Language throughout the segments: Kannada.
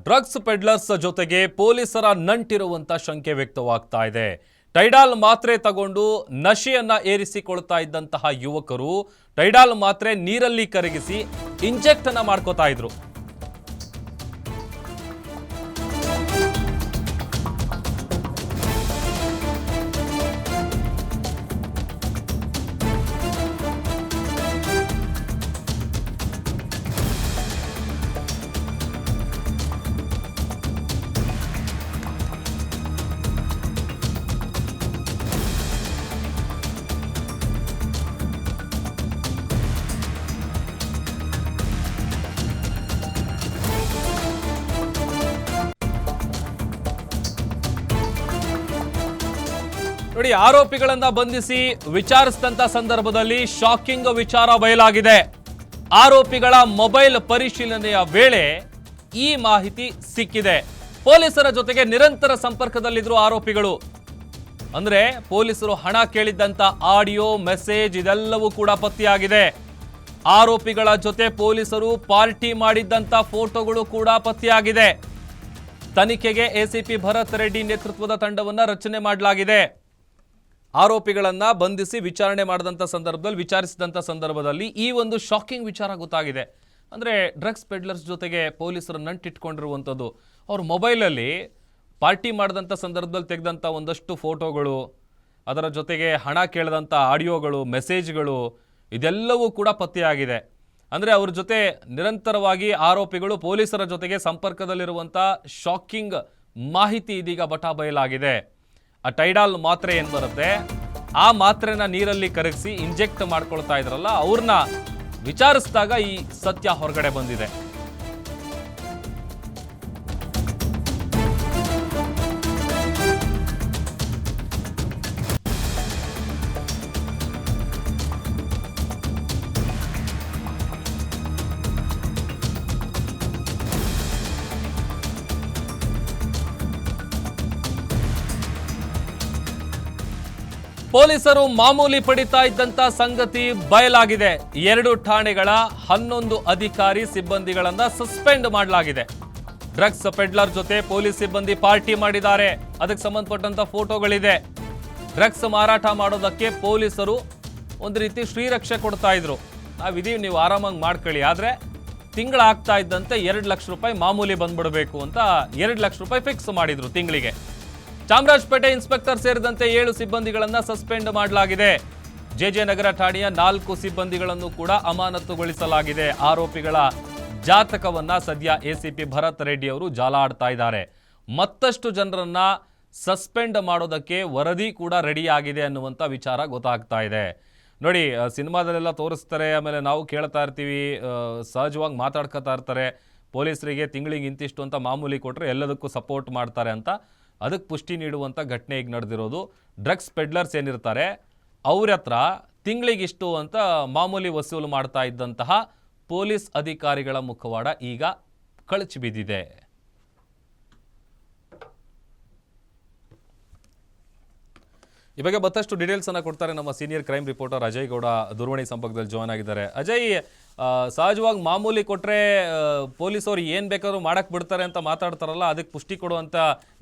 ಡ್ರಗ್ಸ್ ಪೆಡ್ಲರ್ಸ್ ಜೊತೆಗೆ ಪೊಲೀಸರ ನಂಟಿರುವಂತ ಶಂಕೆ ವ್ಯಕ್ತವಾಗ್ತಾ ಇದೆ. ಟೈಡಾಲ್ ಮಾತ್ರೆ ತಗೊಂಡು ನಶೆಯನ್ನ ಏರಿಸಿಕೊಳ್ತಾ ಇದ್ದಂತಹ ಯುವಕರು ಟೈಡಾಲ್ ಮಾತ್ರೆ ನೀರಲ್ಲಿ ಕರಗಿಸಿ ಇಂಜೆಕ್ಟ್ ಅನ್ನ ಮಾಡ್ಕೋತಾ ಇದ್ರು. ನೋಡಿ, ಆರೋಪಿಗಳನ್ನ ಬಂಧಿಸಿ ವಿಚಾರಿಸಿದಂತ ಸಂದರ್ಭದಲ್ಲಿ ಶಾಕಿಂಗ್ ವಿಚಾರ ಬಯಲಾಗಿದೆ. ಆರೋಪಿಗಳ ಮೊಬೈಲ್ ಪರಿಶೀಲನೆಯ ವೇಳೆ ಈ ಮಾಹಿತಿ ಸಿಕ್ಕಿದೆ. ಪೊಲೀಸರ ಜೊತೆಗೆ ನಿರಂತರ ಸಂಪರ್ಕದಲ್ಲಿದ್ರು ಆರೋಪಿಗಳು. ಅಂದ್ರೆ ಪೊಲೀಸರು ಹಣ ಕೇಳಿದ್ದಂತ ಆಡಿಯೋ, ಮೆಸೇಜ್ ಇದೆಲ್ಲವೂ ಕೂಡ ಪತ್ತೆಯಾಗಿದೆ. ಆರೋಪಿಗಳ ಜೊತೆ ಪೊಲೀಸರು ಪಾರ್ಟಿ ಮಾಡಿದ್ದಂತ ಫೋಟೋಗಳು ಕೂಡ ಪತ್ತೆಯಾಗಿದೆ. ತನಿಖೆಗೆ ಎಸಿಪಿ ಭರತ್ ರೆಡ್ಡಿ ನೇತೃತ್ವದ ತಂಡವನ್ನ ರಚನೆ ಮಾಡಲಾಗಿದೆ. ಆರೋಪಿಗಳನ್ನ ಬಂಧಿಸಿ ವಿಚಾರಿಸಿದಂಥ ಸಂದರ್ಭದಲ್ಲಿ ಈ ಒಂದು ಶಾಕಿಂಗ್ ವಿಚಾರ ಗೊತ್ತಾಗಿದೆ. ಅಂದರೆ ಡ್ರಗ್ಸ್ ಪೆಡ್ಲರ್ಸ್ ಜೊತೆಗೆ ಪೊಲೀಸರು ನಂಟಿಟ್ಕೊಂಡಿರುವಂಥದ್ದು. ಅವ್ರ ಮೊಬೈಲಲ್ಲಿ ಪಾರ್ಟಿ ಮಾಡಿದಂಥ ಸಂದರ್ಭದಲ್ಲಿ ತೆಗೆದಂಥ ಒಂದಷ್ಟು ಫೋಟೋಗಳು, ಅದರ ಜೊತೆಗೆ ಹಣ ಕೇಳಿದಂಥ ಆಡಿಯೋಗಳು, ಮೆಸೇಜ್ಗಳು ಇದೆಲ್ಲವೂ ಕೂಡ ಪತ್ತೆಯಾಗಿದೆ. ಅಂದರೆ ಅವ್ರ ಜೊತೆ ನಿರಂತರವಾಗಿ ಆರೋಪಿಗಳು ಪೊಲೀಸರ ಜೊತೆಗೆ ಸಂಪರ್ಕದಲ್ಲಿರುವಂಥ ಶಾಕಿಂಗ್ ಮಾಹಿತಿ ಇದೀಗ ಬಯಲಾಗಿದೆ. ಆ ಟೈಡಾಲ್ ಮಾತ್ರೆ ಏನು ಬರುತ್ತೆ, ಆ ಮಾತ್ರೆನ ನೀರಲ್ಲಿ ಕರಗಿಸಿ ಇಂಜೆಕ್ಟ್ ಮಾಡ್ಕೊಳ್ತಾ ಇದ್ರಲ್ಲ, ಅವ್ರನ್ನ ವಿಚಾರಿಸಿದಾಗ ಈ ಸತ್ಯ ಹೊರಗಡೆ ಬಂದಿದೆ. ಪೊಲೀಸರು ಮಾಮೂಲಿ ಪಡಿತಾ ಇದ್ದಂತ ಸಂಗತಿ ಬಯಲಾಗಿದೆ. 2 ಠಾಣೆಗಳ 11 ಅಧಿಕಾರಿ ಸಿಬ್ಬಂದಿಗಳನ್ನ ಸಸ್ಪೆಂಡ್ ಮಾಡಲಾಗಿದೆ. ಡ್ರಗ್ಸ್ ಪೆಡ್ಲರ್ ಜೊತೆ ಪೊಲೀಸ್ ಸಿಬ್ಬಂದಿ ಪಾರ್ಟಿ ಮಾಡಿದ್ದಾರೆ. ಅದಕ್ಕೆ ಸಂಬಂಧಪಟ್ಟಂತ ಫೋಟೋಗಳಿದೆ. ಡ್ರಗ್ಸ್ ಮಾರಾಟ ಮಾಡೋದಕ್ಕೆ ಪೊಲೀಸರು ಒಂದು ರೀತಿ ಶ್ರೀರಕ್ಷೆ ಕೊಡ್ತಾ ಇದ್ರು. ನಾವಿದೀವಿ, ನೀವು ಆರಾಮಾಗಿ ಮಾಡ್ಕೊಳ್ಳಿ, ಆದ್ರೆ ತಿಂಗಳಾಗ್ತಾ ಇದ್ದಂತೆ 2 ಲಕ್ಷ ರೂಪಾಯಿ ಮಾಮೂಲಿ ಬಂದ್ಬಿಡಬೇಕು ಅಂತ 2 ಲಕ್ಷ ರೂಪಾಯಿ ಫಿಕ್ಸ್ ಮಾಡಿದ್ರು ತಿಂಗಳಿಗೆ. ಚಾಮರಾಜಪೇಟೆ ಇನ್ಸ್ಪೆಕ್ಟರ್ ಸೇರಿದಂತೆ 7 ಸಿಬ್ಬಂದಿಗಳನ್ನ ಸಸ್ಪೆಂಡ್ ಮಾಡಲಾಗಿದೆ. ಜೆಜೆ ನಗರ ಠಾಣೆಯ 4 ಸಿಬ್ಬಂದಿಗಳನ್ನು ಕೂಡ ಅಮಾನತುಗೊಳಿಸಲಾಗಿದೆ. ಆರೋಪಿಗಳ ಜಾತಕವನ್ನ ಸದ್ಯ ಎಸಿಪಿ ಭರತ್ ರೆಡ್ಡಿ ಅವರು ಜಾಲಾಡ್ತಾ ಇದ್ದಾರೆ. ಮತ್ತಷ್ಟು ಜನರನ್ನ ಸಸ್ಪೆಂಡ್ ಮಾಡೋದಕ್ಕೆ ವರದಿ ಕೂಡ ರೆಡಿ ಆಗಿದೆ ಅನ್ನುವಂಥ ವಿಚಾರ ಗೊತ್ತಾಗ್ತಾ ಇದೆ. ನೋಡಿ, ಸಿನಿಮಾದಲ್ಲೆಲ್ಲ ತೋರಿಸ್ತಾರೆ, ಆಮೇಲೆ ನಾವು ಕೇಳ್ತಾ ಇರ್ತೀವಿ, ಸಹಜವಾಗಿ ಮಾತಾಡ್ಕೊತಾ ಇರ್ತಾರೆ, ಪೊಲೀಸರಿಗೆ ತಿಂಗಳಿಗೆ ಇಂತಿಷ್ಟು ಅಂತ ಮಾಮೂಲಿ ಕೊಟ್ಟರೆ ಎಲ್ಲದಕ್ಕೂ ಸಪೋರ್ಟ್ ಮಾಡ್ತಾರೆ ಅಂತ. ಅದಕ್ಕೆ ಪುಷ್ಟಿ ನೀಡುವಂಥ ಘಟನೆ ಈಗ ನಡೆದಿರೋದು. ಡ್ರಗ್ಸ್ ಪೆಡ್ಲರ್ಸ್ ಏನಿರ್ತಾರೆ ಅವ್ರ ಹತ್ರ ತಿಂಗಳಿಗಿಷ್ಟು ಅಂತ ಮಾಮೂಲಿ ವಸೂಲು ಮಾಡ್ತಾ ಇದ್ದಂತಹ ಪೊಲೀಸ್ ಅಧಿಕಾರಿಗಳ ಮುಖವಾಡ ಈಗ ಕಳಚಿ ಬಿದ್ದಿದೆ. ಈ ಬಗ್ಗೆ ಮತ್ತಷ್ಟು ಡೀಟೇಲ್ಸ್ ಅನ್ನ ಕೊಡ್ತಾರೆ ನಮ್ಮ senior crime reporter Ajay Gowda ದೂರವಾಣಿ ಸಂಪರ್ಕದಲ್ಲಿ ಜಾಯ್ನ್ ಆಗಿದ್ದಾರೆ. ಅಜಯ್, ಸಹಜವಾಗಿ ಮಾಮೂಲಿ ಕೊಟ್ಟರೆ ಪೊಲೀಸರು ಏನು ಬೇಕಾದ್ರೂ ಮಾಡಕ್ಕೆ ಬಿಡ್ತಾರೆ ಅಂತ ಮಾತಾಡ್ತಾರಲ್ಲ, ಅದಕ್ಕೆ ಪುಷ್ಟಿ ಕೊಡುವಂಥ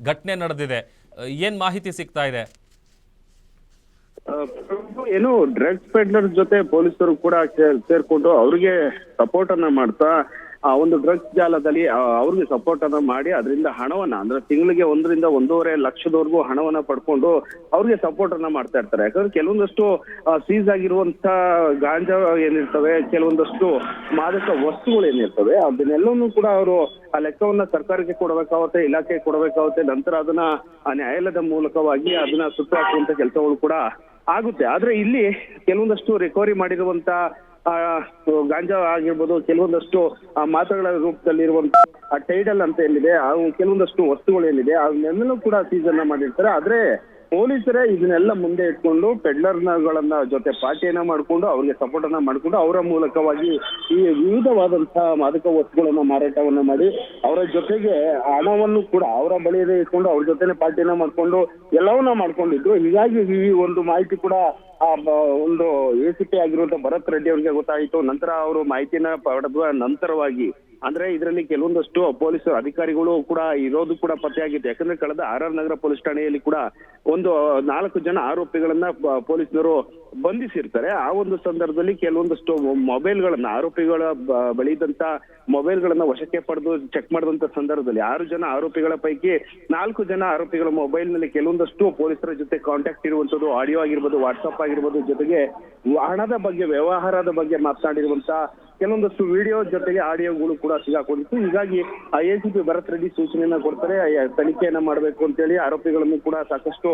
ಘಟನೆ ನಡೆದಿದೆ. ಏನು ಮಾಹಿತಿ ಸಿಗ್ತಾ ಇದೆ? ಏನು ಡ್ರಗ್ಸ್ ಪೆಡ್ಲರ್ ಜೊತೆ ಪೊಲೀಸರು ಕೂಡ ಸೇರ್ಕೊಂಡು ಅವ್ರಿಗೆ ಸಪೋರ್ಟ್ ಅನ್ನ ಮಾಡ್ತಾ ಆ ಒಂದು ಡ್ರಗ್ಸ್ ಜಾಲದಲ್ಲಿ ಅವ್ರಿಗೆ ಸಪೋರ್ಟ್ ಅನ್ನ ಮಾಡಿ ಅದರಿಂದ ಹಣವನ್ನ, ಅಂದ್ರೆ ತಿಂಗಳಿಗೆ 1 ರಿಂದ 1.5 ಲಕ್ಷದವರೆಗೂ ಹಣವನ್ನ ಪಡ್ಕೊಂಡು ಅವ್ರಿಗೆ ಸಪೋರ್ಟ್ ಅನ್ನ ಮಾಡ್ತಾ ಇರ್ತಾರೆ. ಯಾಕಂದ್ರೆ ಕೆಲವೊಂದಷ್ಟು ಸೀಸ್ ಆಗಿರುವಂತ ಗಾಂಜಾ ಏನಿರ್ತವೆ, ಕೆಲವೊಂದಷ್ಟು ಮಾದಕ ವಸ್ತುಗಳು ಏನಿರ್ತವೆ, ಅದನ್ನೆಲ್ಲವನ್ನೂ ಕೂಡ ಅವರು ಆ ಲೆಕ್ಕವನ್ನ ಸರ್ಕಾರಕ್ಕೆ ಕೊಡಬೇಕಾಗುತ್ತೆ, ಇಲಾಖೆಗೆ ಕೊಡಬೇಕಾಗುತ್ತೆ. ನಂತರ ಅದನ್ನ ನ್ಯಾಯಾಲಯದ ಮೂಲಕವಾಗಿ ಅದನ್ನ ಸುಟ್ಟು ಹಾಕುವಂತ ಕೆಲಸಗಳು ಕೂಡ ಆಗುತ್ತೆ. ಆದ್ರೆ ಇಲ್ಲಿ ಕೆಲವೊಂದಷ್ಟು ರಿಕವರಿ ಮಾಡಿರುವಂತ ಗಾಂಜಾ ಆಗಿರ್ಬೋದು, ಕೆಲವೊಂದಷ್ಟು ಮಾತ್ರೆಗಳ ರೂಪದಲ್ಲಿರುವಂತ ಟೈಡಲ್ ಅಂತ ಏನಿದೆ, ಕೆಲವೊಂದಷ್ಟು ವಸ್ತುಗಳು ಏನಿದೆ ಅದನ್ನೆಲ್ಲೂ ಕೂಡ ಸೀಸ್ ಅನ್ನ ಮಾಡಿರ್ತಾರೆ. ಆದ್ರೆ ಪೊಲೀಸರೇ ಇದನ್ನೆಲ್ಲ ಮುಂದೆ ಇಟ್ಕೊಂಡು ಪೆಡ್ಲರ್ಗಳನ್ನ ಜೊತೆ ಪಾರ್ಟಿಯನ್ನ ಮಾಡ್ಕೊಂಡು ಅವ್ರಿಗೆ ಸಪೋರ್ಟ್ ಅನ್ನ ಮಾಡ್ಕೊಂಡು ಅವರ ಮೂಲಕವಾಗಿ ಈ ವಿವಿಧವಾದಂತಹ ಮಾದಕ ವಸ್ತುಗಳನ್ನ ಮಾರಾಟವನ್ನ ಮಾಡಿ ಅವರ ಜೊತೆಗೆ ಹಣವನ್ನು ಕೂಡ ಅವರ ಬಳಿಯೇ ಇಟ್ಕೊಂಡು ಅವ್ರ ಜೊತೆನೆ ಪಾರ್ಟಿಯನ್ನ ಮಾಡ್ಕೊಂಡು ಎಲ್ಲವನ್ನ ಮಾಡ್ಕೊಂಡಿದ್ರು. ಹೀಗಾಗಿ ಈ ಒಂದು ಮಾಹಿತಿ ಕೂಡ ಒಂದು ಎಸಿಪಿ ಆಗಿರುವಂತ ಭರತ್ ರೆಡ್ಡಿ ಅವರಿಗೆ ಗೊತ್ತಾಯಿತು. ನಂತರ ಅವರು ಮಾಹಿತಿಯನ್ನ ಪಡೆದ ನಂತರವಾಗಿ ಅಂದ್ರೆ ಇದರಲ್ಲಿ ಕೆಲವೊಂದಷ್ಟು ಪೊಲೀಸ್ ಅಧಿಕಾರಿಗಳು ಕೂಡ ಇರೋದು ಕೂಡ ಪತ್ತೆಯಾಗಿದೆ. ಯಾಕಂದ್ರೆ ಕಳೆದ ಆರ್ ನಗರ ಪೊಲೀಸ್ ಠಾಣೆಯಲ್ಲಿ ಕೂಡ ಒಂದು 4 ಜನ ಆರೋಪಿಗಳನ್ನ ಪೊಲೀಸರು ಬಂಧಿಸಿರ್ತಾರೆ. ಆ ಒಂದು ಸಂದರ್ಭದಲ್ಲಿ ಕೆಲವೊಂದಷ್ಟು ಮೊಬೈಲ್ಗಳನ್ನ ಆರೋಪಿಗಳ ಬಳಿದಂತ ಮೊಬೈಲ್ಗಳನ್ನ ವಶಕ್ಕೆ ಪಡೆದು ಚೆಕ್ ಮಾಡಿದಂತ ಸಂದರ್ಭದಲ್ಲಿ 6 ಜನ ಆರೋಪಿಗಳ ಪೈಕಿ 4 ಜನ ಆರೋಪಿಗಳ ಮೊಬೈಲ್ ನಲ್ಲಿ ಕೆಲವೊಂದಷ್ಟು ಪೊಲೀಸರ ಜೊತೆ ಕಾಂಟ್ಯಾಕ್ಟ್ ಇರುವಂತದ್ದು, ಆಡಿಯೋ ಆಗಿರ್ಬೋದು, ವಾಟ್ಸ್ಆಪ್ ಆಗಿರ್ಬೋದು, ಜೊತೆಗೆ ಹಣದ ಬಗ್ಗೆ, ವ್ಯವಹಾರದ ಬಗ್ಗೆ ಮಾತನಾಡಿರುವಂತ ಕೆಲವೊಂದಷ್ಟು ವಿಡಿಯೋ ಜೊತೆಗೆ ಆಡಿಯೋಗಳು ಕೂಡ ಸಿಗಾಕೊಂಡಿತ್ತು. ಹೀಗಾಗಿ ACP ಭರತ್ ರೆಡ್ಡಿ ಸೂಚನೆಯನ್ನ ಕೊಡ್ತಾರೆ, ತನಿಖೆಯನ್ನ ಮಾಡಬೇಕು ಅಂತೇಳಿ ಆರೋಪಿಗಳನ್ನು ಕೂಡ ಸಾಕಷ್ಟು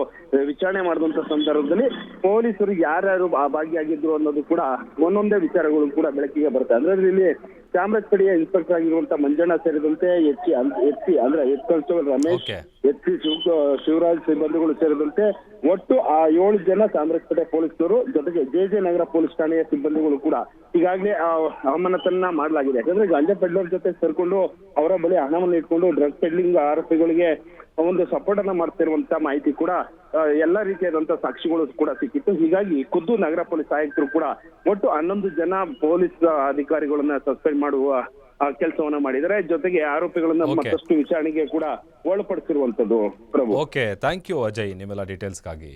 ವಿಚಾರಣೆ ಮಾಡಿದಂತ ಸಂದರ್ಭದಲ್ಲಿ ಪೊಲೀಸರು ಯಾರ್ಯಾರು ಭಾಗಿಯಾಗಿದ್ರು ಅನ್ನೋದು ಕೂಡ ಒಂದೊಂದೇ ವಿಚಾರಗಳು ಕೂಡ ಬೆಳಕಿಗೆ ಬರುತ್ತೆ. ಅಂದ್ರೆ ಇಲ್ಲಿ ಚಾಮರಾಜಪೇಟೆಯ ಇನ್ಸ್ಪೆಕ್ಟರ್ ಆಗಿರುವಂತ ಮಂಜಣ್ಣ ಸೇರಿದಂತೆ ಎಚ್ ಅಂದ್ರೆ head constable Ramesh, H Shivaraj ಸಿಬ್ಬಂದಿಗಳು ಸೇರಿದಂತೆ ಒಟ್ಟು 7 ಜನ ಚಾಮರಾಜಪೇಟೆ ಪೊಲೀಸರು, ಜೊತೆಗೆ JJ ನಗರ ಪೊಲೀಸ್ ಠಾಣೆಯ ಸಿಬ್ಬಂದಿಗಳು ಕೂಡ ಈಗಾಗಲೇ ಅಮಾನತನ್ನ ಮಾಡಲಾಗಿದೆ. ಯಾಕಂದ್ರೆ ಗಾಂಜಾ ಪೆಡ್ಲರ್ ಜೊತೆ ಸೇರ್ಕೊಂಡು ಅವರ ಬಳಿ ಹಣವನ್ನು ಇಟ್ಕೊಂಡು ಡ್ರಗ್ ಪೆಡ್ಲಿಂಗ್ ಆರೋಪಿಗಳಿಗೆ ಒಂದು ಸಪೋರ್ಟ್ ಅನ್ನ ಮಾಡ್ತಿರುವಂತ ಮಾಹಿತಿ ಕೂಡ ಎಲ್ಲಾ ರೀತಿಯಾದಂತ ಸಾಕ್ಷಿಗಳು ಕೂಡ ಸಿಕ್ಕಿತ್ತು. ಹೀಗಾಗಿ ಖುದ್ದು ನಗರ ಪೊಲೀಸ್ ಆಯುಕ್ತರು ಕೂಡ ಒಟ್ಟು 11 ಜನ ಪೊಲೀಸ್ ಅಧಿಕಾರಿಗಳನ್ನ ಸಸ್ಪೆಂಡ್ ಮಾಡುವ ಕೆಲಸವನ್ನ ಮಾಡಿದರೆ, ಜೊತೆಗೆ ಆರೋಪಿಗಳನ್ನ ಮತ್ತಷ್ಟು ವಿಚಾರಣೆಗೆ ಕೂಡ ಒಳಪಡಿಸಿರುವಂತದ್ದು. ಪ್ರಭು, ಓಕೆ, ಥ್ಯಾಂಕ್ ಯು ಅಜಯ್ ನಿಮ್ಮೆಲ್ಲ ಡೀಟೇಲ್ಸ್ಗಾಗಿ.